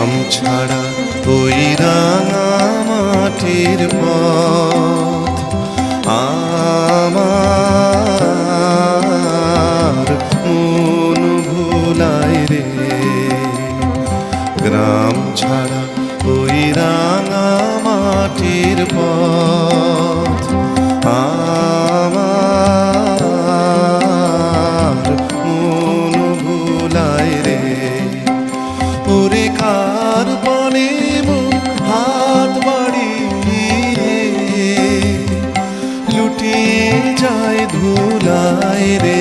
গ্রাম ছাড়া ওই রাঙা মাটির পথ আমার মন ভুলায় রে। গ্রাম ছাড়া ওই রাঙা মাটির পথ আমার মন ভুলায় রে। ওরে কার বনে মন হাত বাড়িয়ে লুটিয়ে যায় ধুলায় রে।